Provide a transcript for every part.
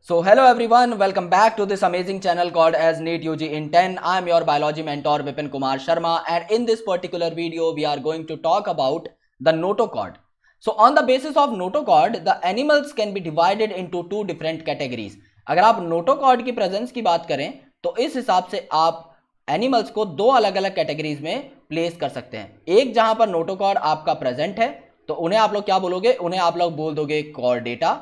So hello everyone, welcome back to this amazing channel called as NEET UG in 10. I am your biology mentor Vipin Kumar Sharma, and in this particular video we are going to talk about the notochord. So on the basis of notochord, the animals can be divided into two different categories. अगर आप notochord की presence की बात करें तो इस हिसाब से आप एनिमल्स को दो अलग अलग कैटेगरीज में प्लेस कर सकते हैं। एक जहां पर नोटोकॉर्ड आपका प्रेजेंट है तो उन्हें आप लोग क्या बोलोगे, उन्हें आप लोग बोल दोगे कॉर्डेटा,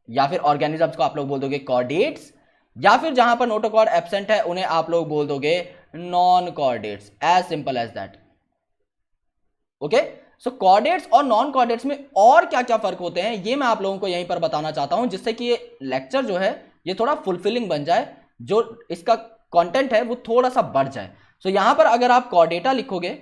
या फिर ऑर्गेनिजम्स को आप लोग बोल दोगे कॉर्डेट्स, या फिर जहां पर नोटोकॉर्ड एब्सेंट है उन्हें आप लोग बोल दोगे non chordates. As simple as that. Okay, so chordates और नॉन कॉर्डेट्स में और क्या क्या फर्क होते हैं ये मैं आप लोगों को यहीं पर बताना चाहता हूं, जिससे कि ये लेक्चर जो है ये थोड़ा फुलफिलिंग बन जाए, जो इसका कंटेंट है वो थोड़ा सा बढ़ जाए। सो यहां पर अगर आप कॉर्डेटा लिखोगे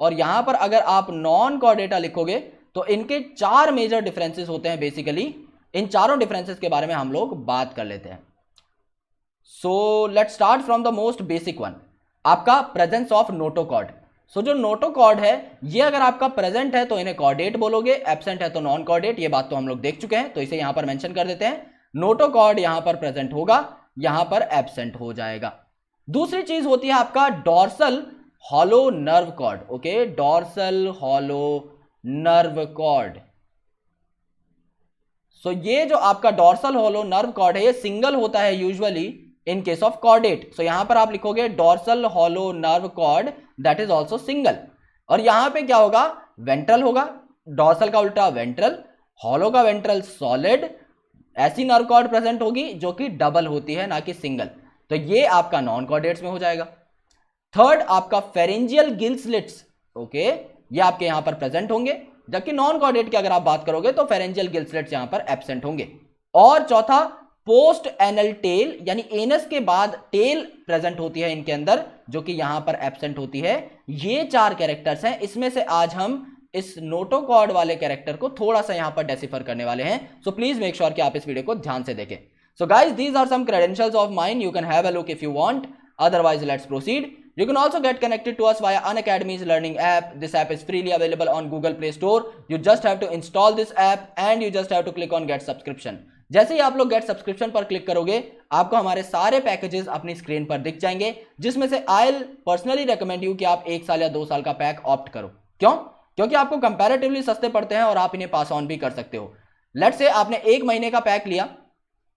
और यहां पर अगर आप नॉन कॉर्डेटा लिखोगे तो इनके चार मेजर डिफरेंसेस होते हैं। बेसिकली इन चारों डिफरेंसेस के बारे में हम लोग बात कर लेते हैं। So let's start from the most basic one, आपका प्रेजेंस ऑफ नोटोकॉर्ड। सो जो नोटोकॉर्ड है ये अगर आपका प्रेजेंट है तो इन्हें कॉर्डेट बोलोगे, एब्सेंट है तो नॉन कॉर्डेट। ये बात तो हम लोग देख चुके हैं, तो इसे यहां पर मेंशन कर देते हैं। नोटोकॉर्ड यहां पर प्रेजेंट होगा, यहां पर एब्सेंट हो जाएगा। दूसरी चीज होती है आपका dorsal hollow nerve cord. Okay, dorsal hollow nerve cord. So ये जो आपका डॉर्सल हॉलो नर्व कॉर्ड है ये सिंगल होता है usually in case of chordate. So यहां पर आप लिखोगे dorsal hollow nerve cord that is also single. और यहां पे क्या होगा, वेंट्रल होगा, डॉर्सल का उल्टा वेंट्रल, हॉलो का वेंट्रल सॉलिड। ऐसी नर्व कॉर्ड प्रेजेंट होगी जो कि डबल होती है ना कि सिंगल। तो ये आपका नॉन कॉर्डेट्स में हो जाएगा। थर्ड आपका फेरेंजियल गिल स्लिट्स। ओके, ये आपके यहां पर प्रेजेंट होंगे, जबकि नॉन कॉर्डेट की अगर आप बात करोगे तो फेरेंजियल गिल स्लिट्स यहां पर एब्सेंट होंगे। और चौथा पोस्ट एनल टेल, यानी एनस के बाद टेल प्रेजेंट होती है इनके अंदर, जो कि यहां पर एब्सेंट होती है। ये चार कैरेक्टर्स हैं, इसमें से आज हम इस नोटोकॉर्ड वाले कैरेक्टर को थोड़ा सा यहां पर डेसिफर करने वाले हैं। सो प्लीज मेक श्योर कि आप इस वीडियो को ध्यान से देखें। So guys, these are some credentials of mine, you can have a look if you want, otherwise let's proceed. You can also get connected to us via Unacademy's learning app. This app is freely available on Google Play Store. You just have to install this app and you just have to click on get subscription. जैसे ही आप लोग get subscription पर click करोगे आपको हमारे सारे packages अपनी screen पर दिख जाएंगे, जिसमें से I will personally recommend you कि आप 1 साल या 2 साल का पैक ऑप्ट करो। क्यों? क्योंकि आपको कंपैरेटिवली सस्ते पड़ते हैं और आप इन्हें पास ऑन भी कर सकते हो। लेट्स से आपने 1 महीने का पैक लिया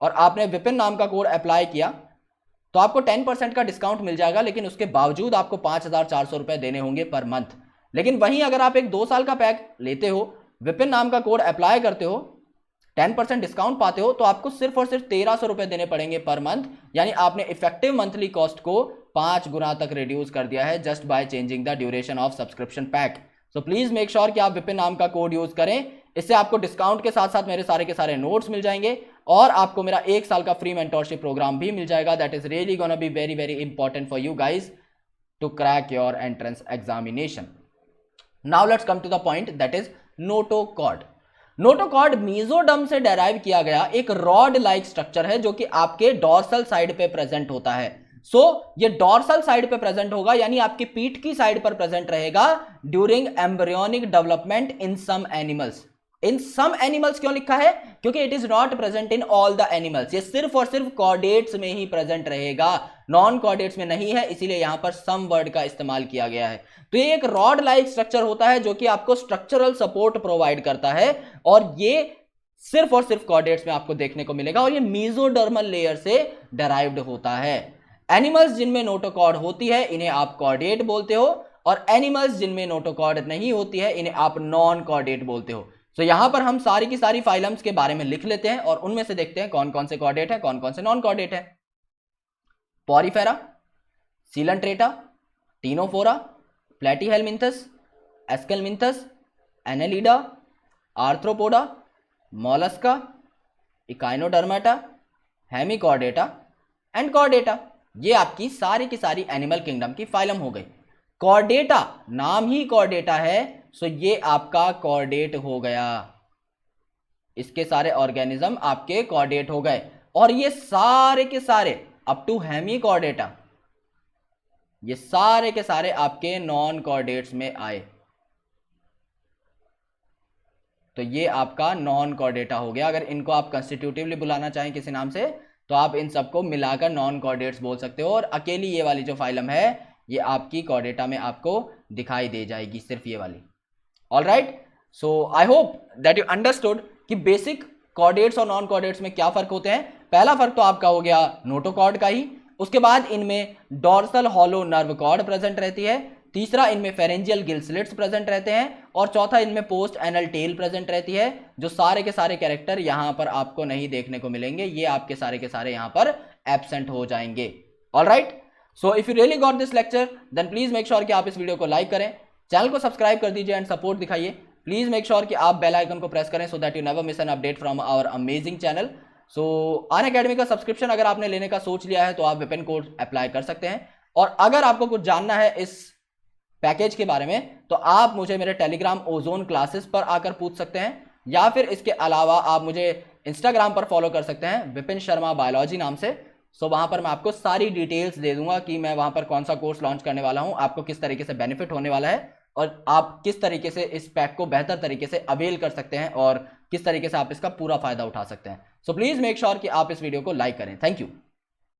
और आपने विपिन नाम का कोड अप्लाई किया तो आपको 10% का डिस्काउंट मिल जाएगा, लेकिन उसके बावजूद आपको 5,400 रुपए देने होंगे पर मंथ। लेकिन वहीं अगर आप एक 2 साल का पैक लेते हो, विपिन नाम का कोड अप्लाई करते हो, 10% डिस्काउंट पाते हो, तो आपको सिर्फ और सिर्फ 1,300 रुपए देने पड़ेंगे पर मंथ। यानी आपने इफेक्टिव मंथली कॉस्ट को 5 गुना तक रिड्यूस कर दिया है just by changing the duration of subscription pack. So please make sure कि आप विपिन नाम का कोड यूज करें। इससे आपको डिस्काउंट के साथ साथ मेरे सारे के सारे नोट्स मिल जाएंगे और आपको मेरा 1 साल का फ्री मेंटोरशिप प्रोग्राम भी मिल जाएगा। That is really gonna be very very important for you guys to crack your entrance examination. Now let's come to the point, that is notochord. Notochord mesoderm से डेराइव किया गया एक rod like structure है जो कि आपके dorsal side पे present होता है। ये डॉर्सल साइड पे प्रेजेंट होगा, यानी आपकी पीठ की साइड पर प्रेजेंट रहेगा during embryonic development in some animals. In some animals क्यों लिखा है? क्योंकि it is not present in all the animals. ये सिर्फ और सिर्फ कॉर्डेट्स में ही प्रेजेंट रहेगा, नॉन कॉर्डेट्स में नहीं है, इसीलिए यहां पर सम वर्ड का इस्तेमाल किया गया है। तो ये एक रॉड लाइक स्ट्रक्चर होता है जो कि आपको स्ट्रक्चरल सपोर्ट प्रोवाइड करता है, और ये सिर्फ और सिर्फ कॉर्डेट्स में आपको देखने को मिलेगा, और ये मीजोडर्मल लेयर से डेराइव्ड होता है। एनिमल्स जिनमें नोटोकॉर्ड होती है इन्हें आप कॉर्डेट बोलते हो, और एनिमल्स जिनमें नोटोकॉर्ड नहीं होती है इन्हें आप नॉन कॉर्डेट बोलते हो। सो यहां पर हम सारी की सारी फाइलम्स के बारे में लिख लेते हैं और उनमें से देखते हैं कौन कौन से कॉर्डेट है, कौन कौन से नॉन कॉर्डेट है। Porifera, Coelenterata, Ctenophora, Platyhelminthes, Aschelminthes, Annelida, Arthropoda, Mollusca, Echinodermata, Hemichordata and Chordata. ये आपकी सारी की सारी एनिमल किंगडम की फाइलम हो गई। कॉर्डेटा, नाम ही कॉर्डेटा है, सो ये आपका कॉर्डेट हो गया। इसके सारे ऑर्गेनिज्म आपके कॉर्डेट हो गए, और ये सारे के सारे अप टू हेमिकॉर्डेटा ये सारे के सारे आपके नॉन कॉर्डेट्स में आए। तो ये आपका नॉन कॉर्डेटा हो गया। अगर इनको आप कंस्टिट्यूटिवली बुलाना चाहें किसी नाम से तो आप इन सबको मिलाकर नॉन कॉर्डेट्स बोल सकते हो, और अकेली ये वाली जो फाइलम है ये आपकी कॉर्डेटा में आपको दिखाई दे जाएगी, सिर्फ ये वाली। All right, so I hope that you understood कि बेसिक कॉर्डेट्स और नॉन कॉर्डेट्स में क्या फर्क होते हैं। पहला फर्क तो आपका हो गया नोटोकॉर्ड का ही, उसके बाद इनमें dorsal hollow nerve cord present रहती है, तीसरा इनमें फेरेंजियल गिल स्लिट्स प्रेजेंट रहते हैं, और चौथा इनमें पोस्ट एनल टेल प्रेजेंट रहती है। जो सारे के सारे कैरेक्टर यहां पर आपको नहीं देखने को मिलेंगे, ये आपके सारे के सारे यहां पर एब्सेंट हो जाएंगे। All right, so if you really got this lecture then please make sure कि आप इस वीडियो को लाइक करें, चैनल को सब्सक्राइब कर दीजिए एंड सपोर्ट दिखाइए। प्लीज मेक श्योर कि आप बेल आइकन को प्रेस करें so that you never miss an update from our amazing channel. So Unacademy का सब्सक्रिप्शन अगर आपने लेने का सोच लिया है तो आप विपिन कोड अप्लाई कर सकते हैं, और अगर आपको कुछ जानना है इस पैकेज के बारे में तो आप मुझे मेरे टेलीग्राम ओजोन क्लासेस पर आकर पूछ सकते हैं, या फिर इसके अलावा आप मुझे इंस्टाग्राम पर फॉलो कर सकते हैं विपिन शर्मा बायोलॉजी नाम से। सो वहां पर मैं आपको सारी डिटेल्स दे दूंगा कि मैं वहां पर कौन सा कोर्स लॉन्च करने वाला हूं, आपको किस तरीके से बेनिफिट होने वाला है, और आप किस तरीके से इस पैक को बेहतर तरीके से अवेल कर सकते हैं, और किस तरीके से आप इसका पूरा फायदा उठा सकते हैं। सो प्लीज मेक श्योर कि आप इस वीडियो को लाइक करें। Thank you.